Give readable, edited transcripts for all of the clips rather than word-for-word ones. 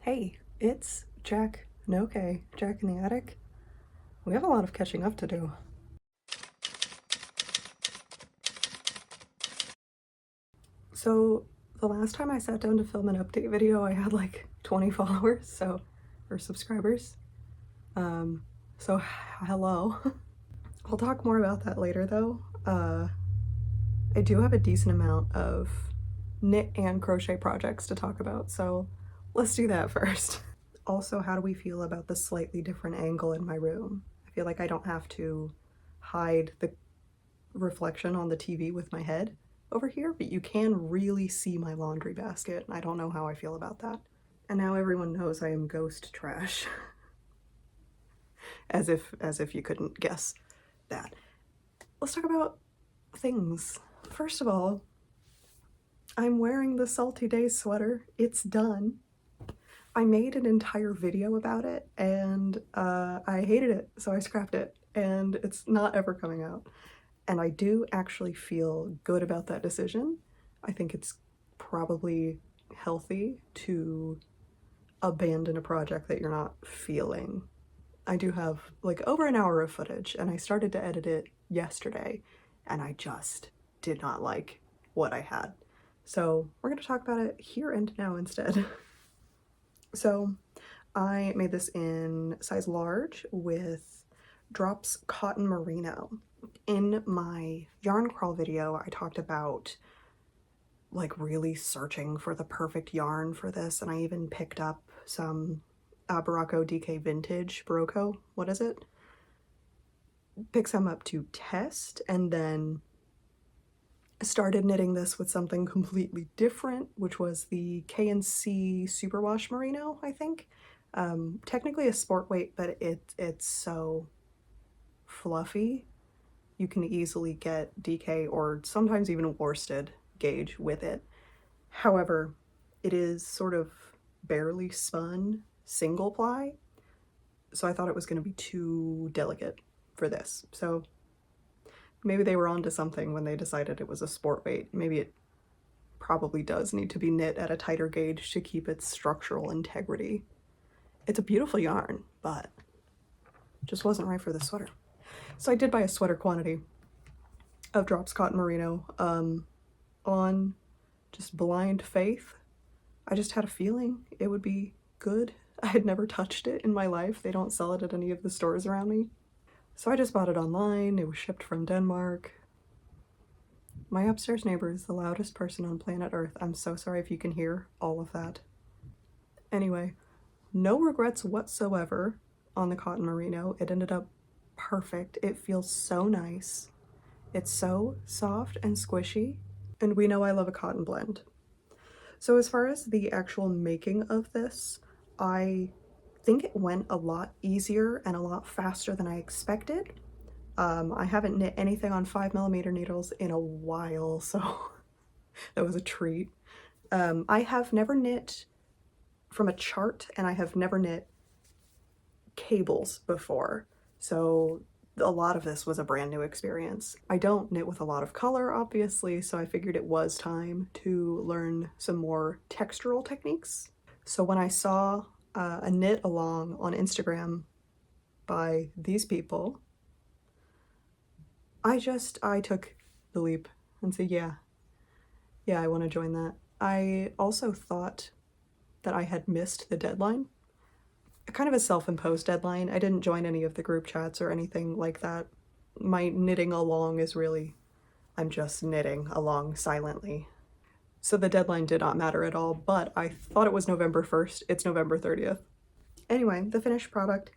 Hey, it's Jack Noke, Jack in the Attic. We have a lot of catching up to do. So, the last time I sat down to film an update video, I had like 20 followers, or subscribers. So hello. I'll talk more about that later though. I do have a decent amount of knit and crochet projects to talk about, so let's do that first. Also, how do we feel about the slightly different angle in my room? I feel like I don't have to hide the reflection on the TV with my head over here, but you can really see my laundry basket, and I don't know how I feel about that. And now everyone knows I am ghost trash. as if you couldn't guess that. Let's talk about things. First of all, I'm wearing the Salty Days sweater. It's done. I made an entire video about it and I hated it, so I scrapped it, and it's not ever coming out. And I do actually feel good about that decision. I think it's probably healthy to abandon a project that you're not feeling. I do have like over an hour of footage, and I started to edit it yesterday, and I just did not like what I had. So we're going to talk about it here and now instead. So I made this in size large with Drops Cotton Merino. In my yarn crawl video, I talked about like really searching for the perfect yarn for this, and I even picked up some Barocco DK Vintage Barocco, what is it? Pick some up to test, and then started knitting this with something completely different, which was the K&C Superwash Merino, I think. Technically a sport weight, but it's so fluffy. You can easily get DK or sometimes even worsted gauge with it. However, it is sort of barely spun single ply, so I thought it was going to be too delicate for this. So maybe they were onto something when they decided it was a sport weight. Maybe it probably does need to be knit at a tighter gauge to keep its structural integrity. It's a beautiful yarn, but just wasn't right for the sweater. So I did buy a sweater quantity of Drops Cotton Merino on just blind faith. I just had a feeling it would be good. I had never touched it in my life. They don't sell it at any of the stores around me. So I just bought it online. It was shipped from Denmark. My upstairs neighbor is the loudest person on planet Earth. I'm so sorry if you can hear all of that. Anyway, no regrets whatsoever on the cotton merino. It ended up perfect. It feels so nice. It's so soft and squishy, and we know I love a cotton blend. So as far as the actual making of this, I think it went a lot easier and a lot faster than I expected. I haven't knit anything on 5mm needles in a while, so that was a treat. I have never knit from a chart, and I have never knit cables before, so a lot of this was a brand new experience. I don't knit with a lot of color, obviously, so I figured it was time to learn some more textural techniques. So when I saw a knit along on Instagram by these people, I took the leap and said, yeah, I want to join that. I also thought that I had missed the deadline. Kind of a self-imposed deadline. I didn't join any of the group chats or anything like that. My knitting along is really, I'm just knitting along silently. So the deadline did not matter at all, but I thought it was November 1st. It's November 30th. Anyway, the finished product.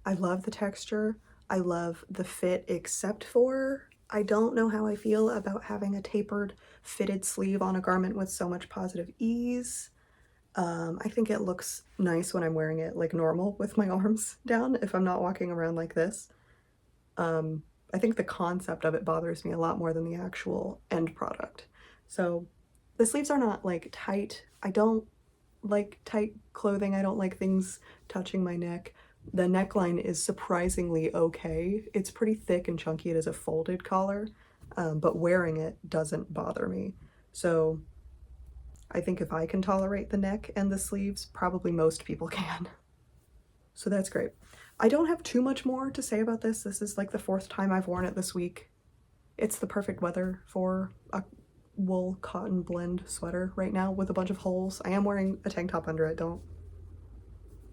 I love the texture. I love the fit, except for I don't know how I feel about having a tapered fitted sleeve on a garment with so much positive ease. I think it looks nice when I'm wearing it like normal with my arms down if I'm not walking around like this. I think the concept of it bothers me a lot more than the actual end product. So the sleeves are not like tight. I don't like tight clothing. I don't like things touching my neck. The neckline is surprisingly okay. It's pretty thick and chunky. It is a folded collar, but wearing it doesn't bother me. So I think if I can tolerate the neck and the sleeves, probably most people can. So that's great. I don't have too much more to say about this. This is like the 4th time I've worn it this week. It's the perfect weather for a wool cotton blend sweater right now with a bunch of holes. I am wearing a tank top under it, don't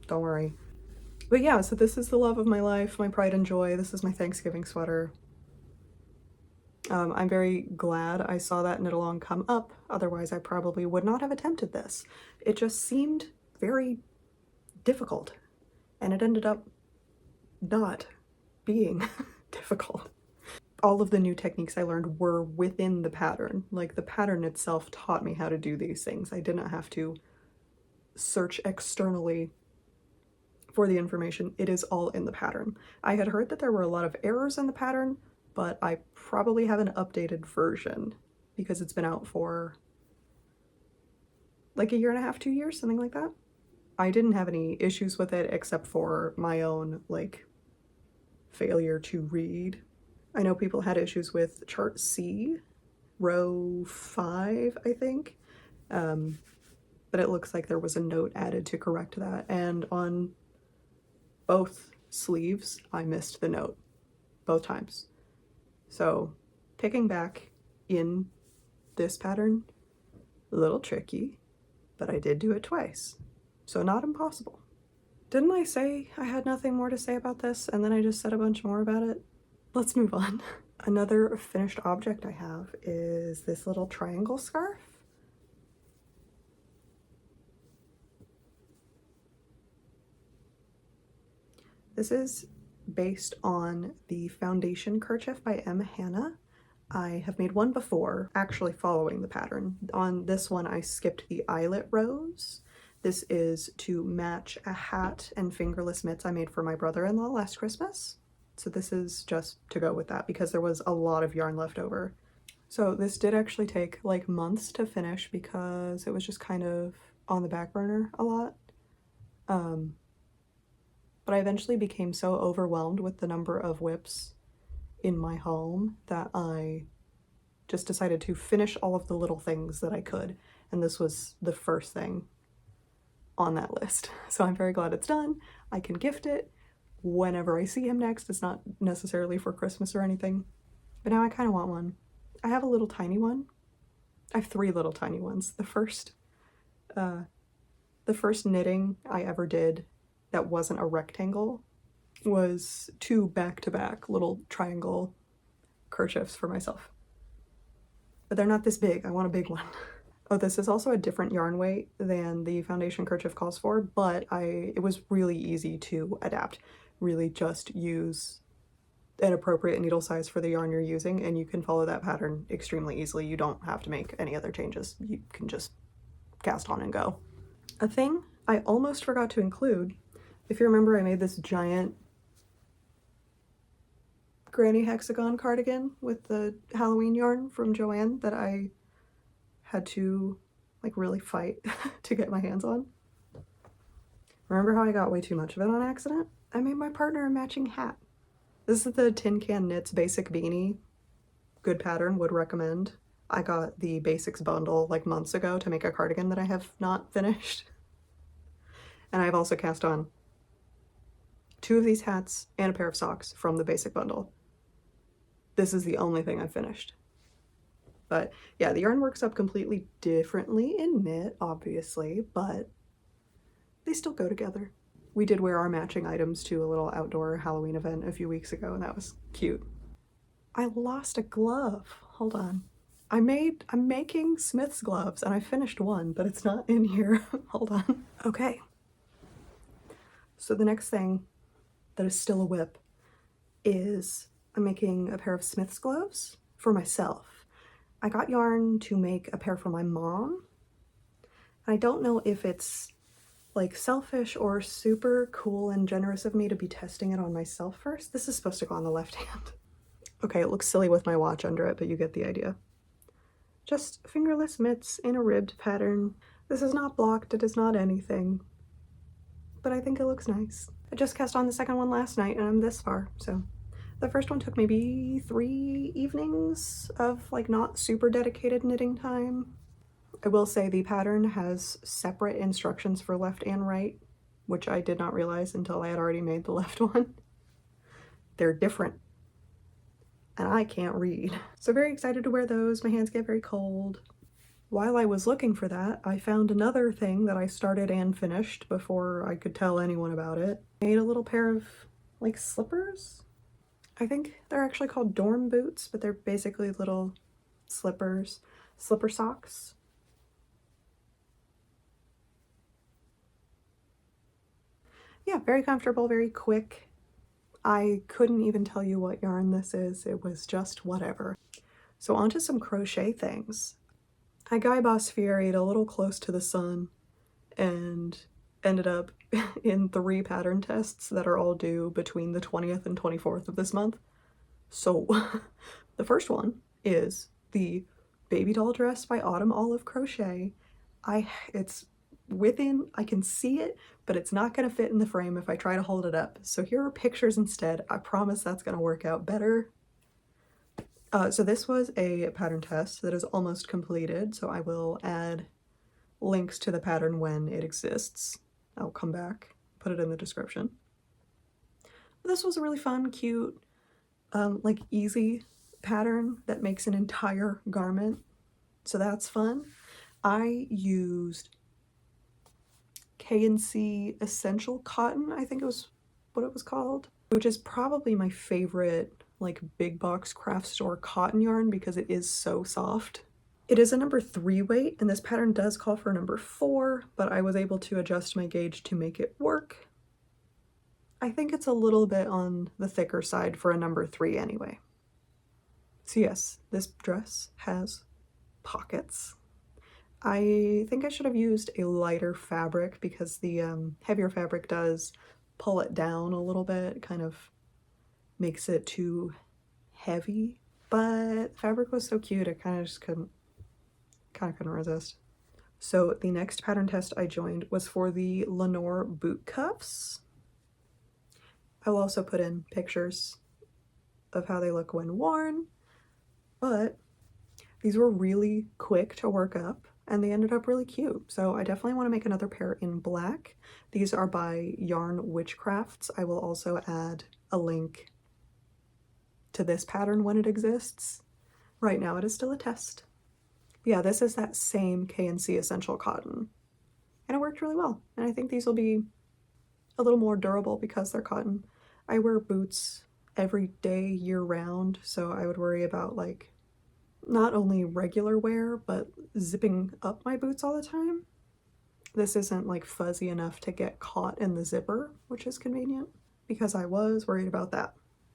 worry. But yeah, so this is the love of my life, my pride and joy. This is my Thanksgiving sweater. I'm very glad I saw that knit along come up, otherwise I probably would not have attempted this. It just seemed very difficult, and it ended up not being difficult. All of the new techniques I learned were within the pattern. Like, the pattern itself taught me how to do these things. I didn't have to search externally for the information. It is all in the pattern. I had heard that there were a lot of errors in the pattern, but I probably have an updated version because it's been out for like a year and a half, 2 years, something like that. I didn't have any issues with it except for my own like failure to read. I know people had issues with chart C, row 5, I think, but it looks like there was a note added to correct that, and on both sleeves I missed the note both times. So picking back in this pattern, a little tricky, but I did do it twice, so not impossible. Didn't I say I had nothing more to say about this and then I just said a bunch more about it? Let's move on. Another finished object I have is this little triangle scarf. This is based on the Foundation Kerchief by M. Hanna. I have made one before, actually following the pattern. On this one, I skipped the eyelet rows. This is to match a hat and fingerless mitts I made for my brother-in-law last Christmas. So this is just to go with that because there was a lot of yarn left over. So this did actually take like months to finish because it was just kind of on the back burner a lot. But I eventually became so overwhelmed with the number of whips in my home that I just decided to finish all of the little things that I could. And this was the first thing on that list. So I'm very glad it's done. I can gift it whenever I see him next. It's not necessarily for Christmas or anything, but now I kind of want one. I have a little tiny one. I have 3 little tiny ones. The first knitting I ever did that wasn't a rectangle was 2 back-to-back little triangle kerchiefs for myself. But they're not this big. I want a big one. Oh, this is also a different yarn weight than the Foundation Kerchief calls for, but it was really easy to adapt. Really just use an appropriate needle size for the yarn you're using, and you can follow that pattern extremely easily. You don't have to make any other changes. You can just cast on and go. A thing I almost forgot to include, if you remember, I made this giant granny hexagon cardigan with the Halloween yarn from Joann that I had to like really fight to get my hands on. Remember how I got way too much of it on accident? I made my partner a matching hat. This is the Tin Can Knits Basic Beanie. Good pattern, would recommend. I got the Basics bundle like months ago to make a cardigan that I have not finished. And I've also cast on 2 of these hats and a pair of socks from the Basic bundle. This is the only thing I've finished. But yeah, the yarn works up completely differently in knit, obviously, but they still go together. We did wear our matching items to a little outdoor Halloween event a few weeks ago, and that was cute. I lost a glove. Hold on. I'm making Smith's gloves, and I finished one, but it's not in here. Hold on. Okay. So the next thing that is still a whip is I'm making a pair of Smith's gloves for myself. I got yarn to make a pair for my mom. I don't know if it's like selfish or super cool and generous of me to be testing it on myself first. This is supposed to go on the left hand. Okay, it looks silly with my watch under it, but you get the idea. Just fingerless mitts in a ribbed pattern. This is not blocked, it is not anything, but I think it looks nice. I just cast on the second one last night and I'm this far, so. The first one took maybe 3 evenings of like not super dedicated knitting time. I will say the pattern has separate instructions for left and right, which I did not realize until I had already made the left one. They're different, and I can't read. So very excited to wear those. My hands get very cold. While I was looking for that, I found another thing that I started and finished before I could tell anyone about it. I made a little pair of, like, slippers? I think they're actually called dorm boots, but they're basically little slippers, slipper socks. Yeah, very comfortable, very quick. I couldn't even tell you what yarn this is. It was just whatever. So onto some crochet things. I Guy Boss Fieri'd a little close to the sun and ended up in 3 pattern tests that are all due between the 20th and 24th of this month. So the first one is the baby doll dress by Autumn Olive Crochet. It's within, I can see it, but it's not gonna fit in the frame if I try to hold it up. So here are pictures instead. I promise that's gonna work out better. So this was a pattern test that is almost completed, so I will add links to the pattern when it exists. I'll come back, put it in the description. This was a really fun, cute, like easy pattern that makes an entire garment, so that's fun. I used K&C Essential Cotton, I think it was what it was called, which is probably my favorite like big box craft store cotton yarn because it is so soft. It is a number 3 weight, and this pattern does call for a number 4, but I was able to adjust my gauge to make it work. I think it's a little bit on the thicker side for a number 3 anyway. So yes, this dress has pockets. I think I should have used a lighter fabric because the heavier fabric does pull it down a little bit, kind of makes it too heavy, but the fabric was so cute I kind of couldn't resist. So the next pattern test I joined was for the Lenore boot cuffs. I'll also put in pictures of how they look when worn, but these were really quick to work up and they ended up really cute. So I definitely want to make another pair in black. These are by Yarn Witchcrafts. I will also add a link to this pattern when it exists. Right now it is still a test. But yeah, this is that same K&C Essential Cotton. And it worked really well. And I think these will be a little more durable because they're cotton. I wear boots every day year round, so I would worry about like not only regular wear, but zipping up my boots all the time. This isn't like fuzzy enough to get caught in the zipper, which is convenient because I was worried about that.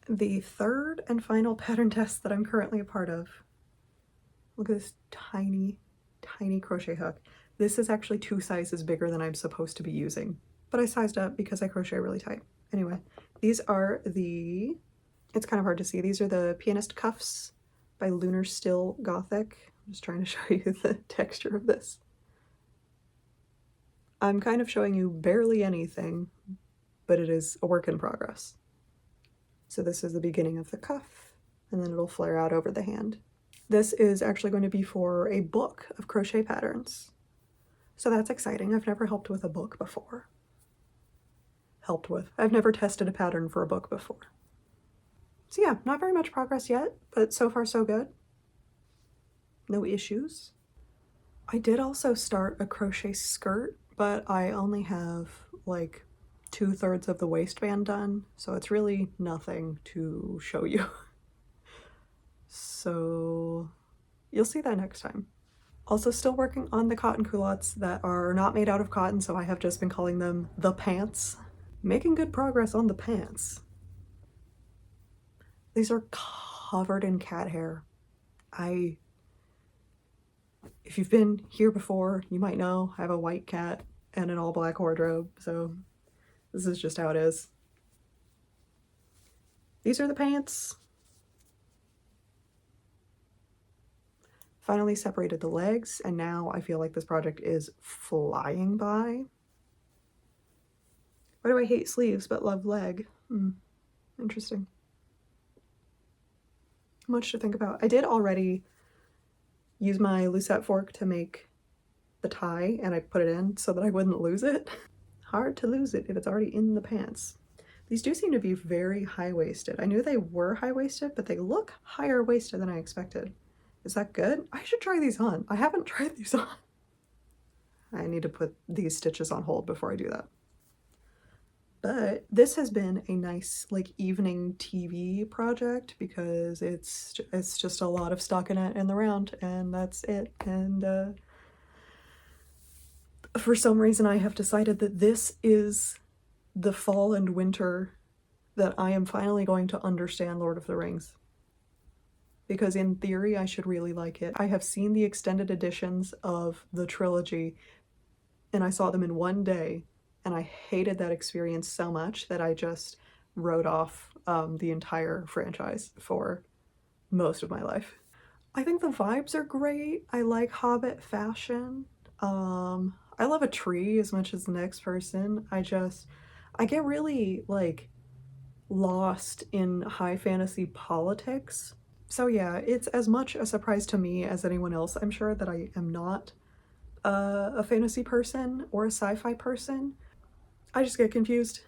The third and final pattern test that I'm currently a part of. Look at this tiny, tiny crochet hook. This is actually 2 sizes bigger than I'm supposed to be using, but I sized up because I crochet really tight. Anyway, these are the, it's kind of hard to see, these are the Pianist Cuffs by Lunar Still Gothic. I'm just trying to show you the texture of this. I'm kind of showing you barely anything, but it is a work in progress. So this is the beginning of the cuff, and then it'll flare out over the hand. This is actually going to be for a book of crochet patterns. So that's exciting. I've never helped with a book before. I've never tested a pattern for a book before. So yeah, not very much progress yet, but so far so good. No issues. I did also start a crochet skirt, but I only have like 2/3 of the waistband done, so it's really nothing to show you. So you'll see that next time. Also still working on the cotton culottes that are not made out of cotton, so I have just been calling them the pants. Making good progress on the pants. These are covered in cat hair. If you've been here before, you might know I have a white cat and an all black wardrobe, so this is just how it is. These are the pants. Finally separated the legs, and now I feel like this project is flying by. Why do I hate sleeves but love leg? Interesting. Much to think about. I did already use my Lucette fork to make the tie and I put it in so that I wouldn't lose it. Hard to lose it if it's already in the pants. These do seem to be very high-waisted. I knew they were high-waisted, but they look higher-waisted than I expected. Is that good? I should try these on. I haven't tried these on. I need to put these stitches on hold before I do that. But this has been a nice like evening TV project because it's just a lot of stockinette in the round and that's it. And for some reason I have decided that this is the fall and winter that I am finally going to understand Lord of the Rings. Because in theory I should really like it. I have seen the extended editions of the trilogy and I saw them in one day and I hated that experience so much that I just wrote off the entire franchise for most of my life. I think the vibes are great. I like Hobbit fashion. I love a tree as much as the next person. I get really like lost in high fantasy politics. So yeah, it's as much a surprise to me as anyone else. I'm sure that I am not a fantasy person or a sci-fi person. I just get confused.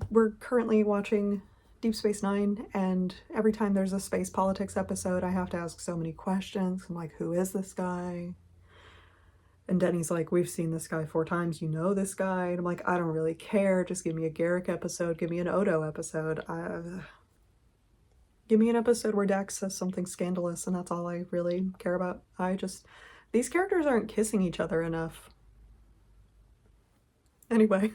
We're currently watching Deep Space Nine, and every time there's a space politics episode, I have to ask so many questions. I'm like, who is this guy? And Denny's like, we've seen this guy 4 times, you know this guy? And I'm like, I don't really care, just give me a Garrick episode, give me an Odo episode. Give me an episode where Dax says something scandalous, and that's all I really care about. These characters aren't kissing each other enough. Anyway.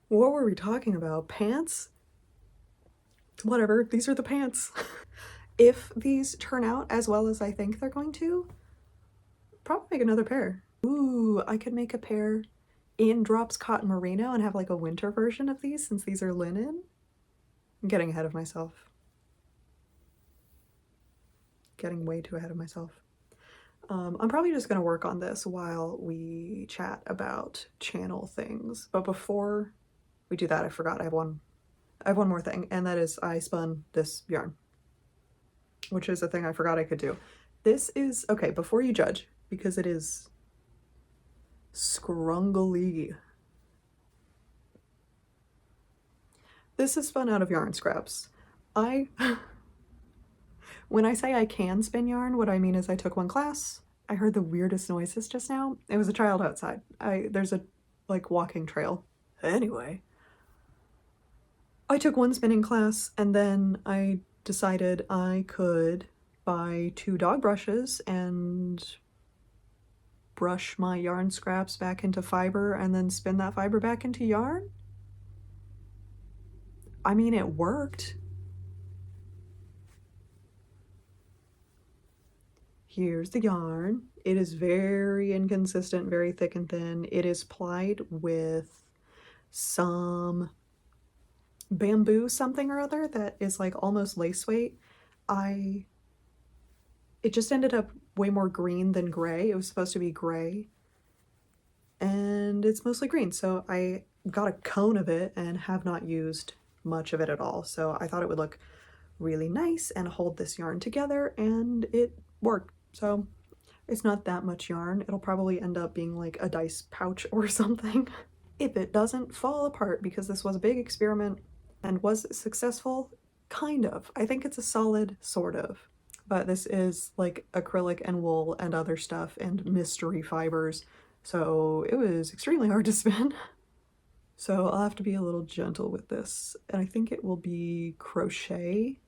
What were we talking about? Pants? Whatever, these are the pants. If these turn out as well as I think they're going to, probably make another pair. Ooh, I could make a pair in Drops Cotton Merino and have like a winter version of these since these are linen. I'm getting ahead of myself. Getting way too ahead of myself. I'm probably just gonna work on this while we chat about channel things. But before we do that, I forgot I have one more thing, and that is I spun this yarn, which is a thing I forgot I could do. This is, okay, before you judge, because it is scrungly. This is spun out of yarn scraps. When I say I can spin yarn, what I mean is I took one class. I heard the weirdest noises just now. It was a child outside. There's a like walking trail. Anyway, I took one spinning class and then I decided I could buy 2 dog brushes and brush my yarn scraps back into fiber and then spin that fiber back into yarn. I mean, it worked. Here's the yarn. It is very inconsistent, very thick and thin. It is plied with some bamboo something or other that is like almost lace weight. It just ended up way more green than gray. It was supposed to be gray and it's mostly green. So I got a cone of it and have not used much of it at all. So I thought it would look really nice and hold this yarn together, and it worked. So it's not that much yarn. It'll probably end up being like a dice pouch or something if it doesn't fall apart, because this was a big experiment. And was it successful? Kind of. I think it's a solid sort of. But this is like acrylic and wool and other stuff and mystery fibers, so it was extremely hard to spin. So I'll have to be a little gentle with this, and I think it will be crochet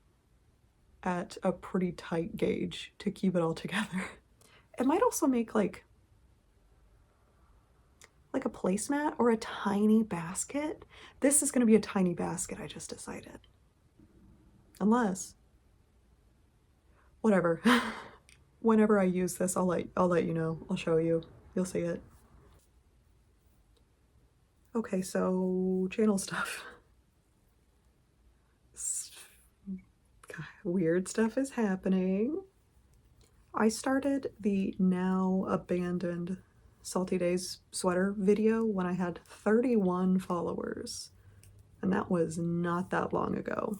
at a pretty tight gauge to keep it all together. It might also make like a placemat or a tiny basket. This is going to be a tiny basket, I just decided. Unless, whatever. Whenever I use this, I'll let you know. I'll show you. You'll see it. Okay, so channel stuff. Weird stuff is happening. I started the now abandoned Salty Days sweater video when I had 31 followers, and that was not that long ago.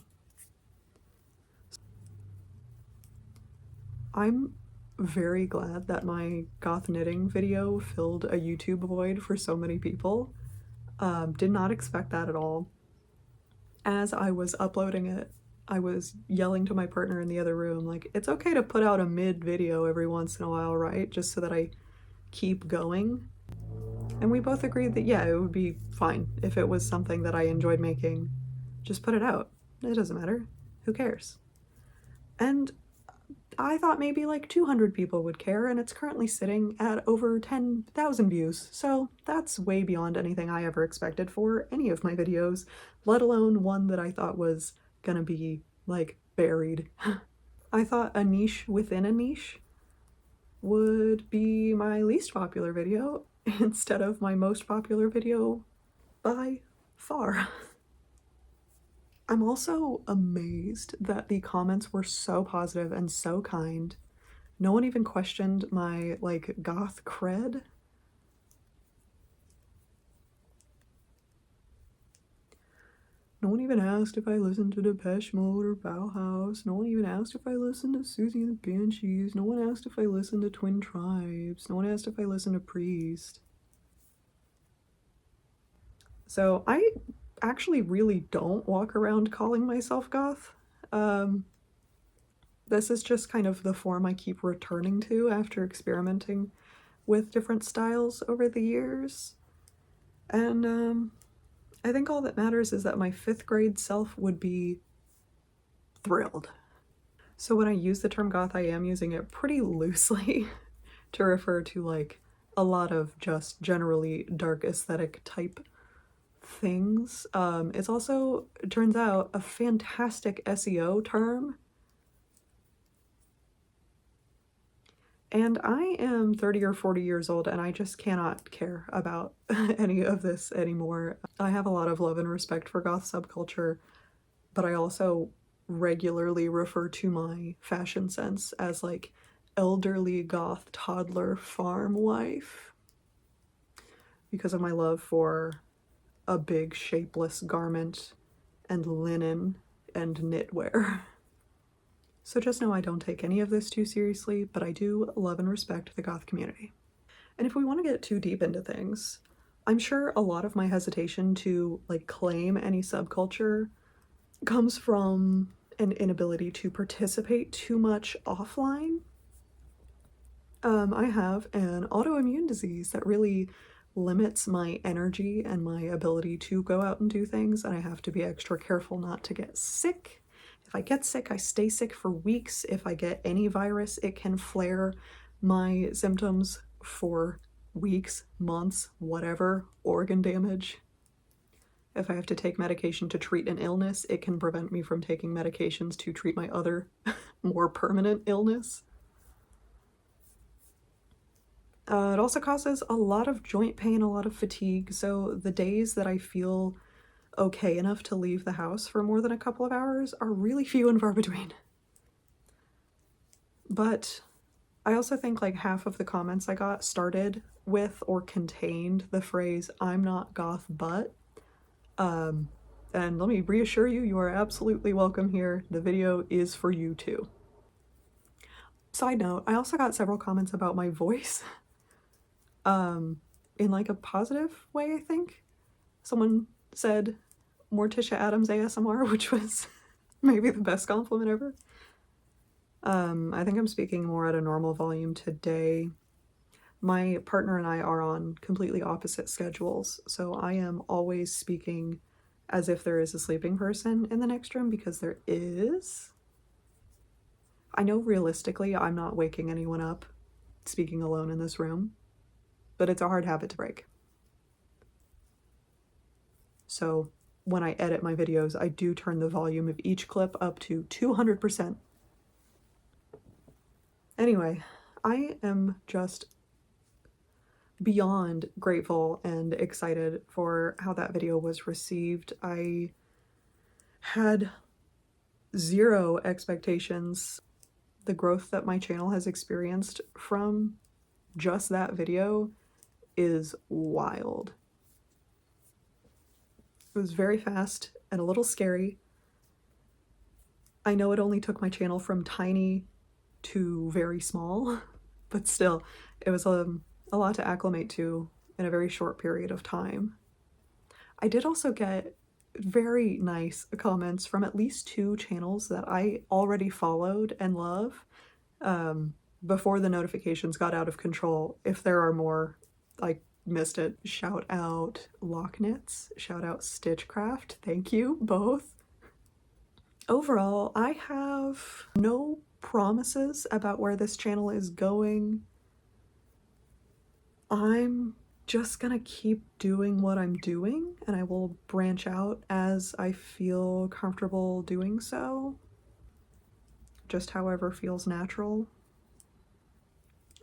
I'm very glad that my goth knitting video filled a YouTube void for so many people. Did not expect that at all. As I was uploading it, I was yelling to my partner in the other room, like, it's okay to put out a mid video every once in a while, right? Just so that I keep going. And we both agreed that, yeah, it would be fine if it was something that I enjoyed making. Just put it out. It doesn't matter. Who cares? And I thought maybe like 200 people would care, and it's currently sitting at over 10,000 views. So that's way beyond anything I ever expected for any of my videos, let alone one that I thought was gonna be like buried. I thought a niche within a niche would be my least popular video instead of my most popular video by far. I'm also amazed that the comments were so positive and so kind. No one even questioned my, like, goth cred. No one even asked if I listened to Depeche Mode or Bauhaus. No one even asked if I listened to Susie and the Banshees. No one asked if I listened to Twin Tribes. No one asked if I listened to Priest. So I actually really don't walk around calling myself goth. This is just kind of the form I keep returning to after experimenting with different styles over the years. And I think all that matters is that my 5th grade self would be thrilled. So when I use the term goth, I am using it pretty loosely to refer to like a lot of just generally dark aesthetic type things. It's also, it turns out, a fantastic SEO term. And I am 30 or 40 years old and I just cannot care about any of this anymore. I have a lot of love and respect for goth subculture, but I also regularly refer to my fashion sense as like elderly goth toddler farm wife because of my love for a big shapeless garment and linen and knitwear. So just know I don't take any of this too seriously, but I do love and respect the goth community. And if we want to get too deep into things, I'm sure a lot of my hesitation to like claim any subculture comes from an inability to participate too much offline. I have an autoimmune disease that really limits my energy and my ability to go out and do things, and I have to be extra careful not to get sick. If I get sick, I stay sick for weeks. If I get any virus, it can flare my symptoms for weeks, months, whatever, organ damage. If I have to take medication to treat an illness, it can prevent me from taking medications to treat my other, more permanent illness. It also causes a lot of joint pain, a lot of fatigue, so the days that I feel okay enough to leave the house for more than a couple of hours are really few and far between. But I also think like half of the comments I got started with or contained the phrase, "I'm not goth, but." And let me reassure you, you are absolutely welcome here. The video is for you too. Side note, I also got several comments about my voice. In like a positive way, I think. Someone said Morticia Addams ASMR, which was maybe the best compliment ever. I think I'm speaking more at a normal volume today. My partner and I are on completely opposite schedules, so I am always speaking as if there is a sleeping person in the next room, because there is. I know realistically I'm not waking anyone up speaking alone in this room, but it's a hard habit to break. So when I edit my videos, I do turn the volume of each clip up to 200%. Anyway, I am just beyond grateful and excited for how that video was received. I had zero expectations. The growth that my channel has experienced from just that video is wild. It was very fast and a little scary. I know it only took my channel from tiny to very small, but still, it was a lot to acclimate to in a very short period of time. I did also get very nice comments from at least 2 channels that I already followed and love, before the notifications got out of control. If there are more, I missed it. Shout out Locknits, shout out Stitchcraft, thank you both. Overall, I have no promises about where this channel is going. I'm just gonna keep doing what I'm doing, and I will branch out as I feel comfortable doing so, just however feels natural.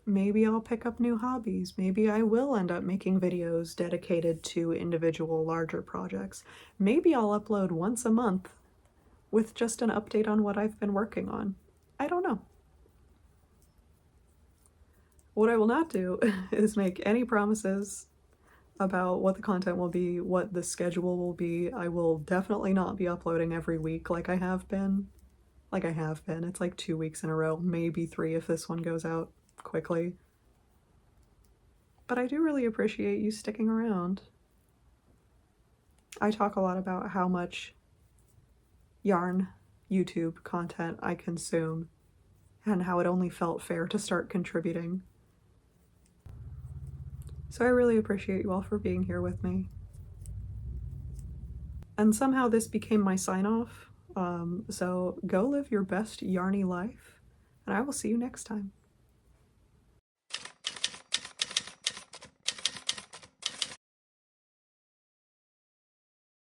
Maybe I'll pick up new hobbies. Maybe I will end up making videos dedicated to individual larger projects. Maybe I'll upload once a month with just an update on what I've been working on. I don't know. What I will not do is make any promises about what the content will be, what the schedule will be. I will definitely not be uploading every week like I have been. It's like 2 weeks in a row, maybe 3 if this one goes out quickly. But I do really appreciate you sticking around. I talk a lot about how much yarn YouTube content I consume and how it only felt fair to start contributing. So I really appreciate you all for being here with me. And somehow this became my sign-off. So go live your best yarny life, and I will see you next time.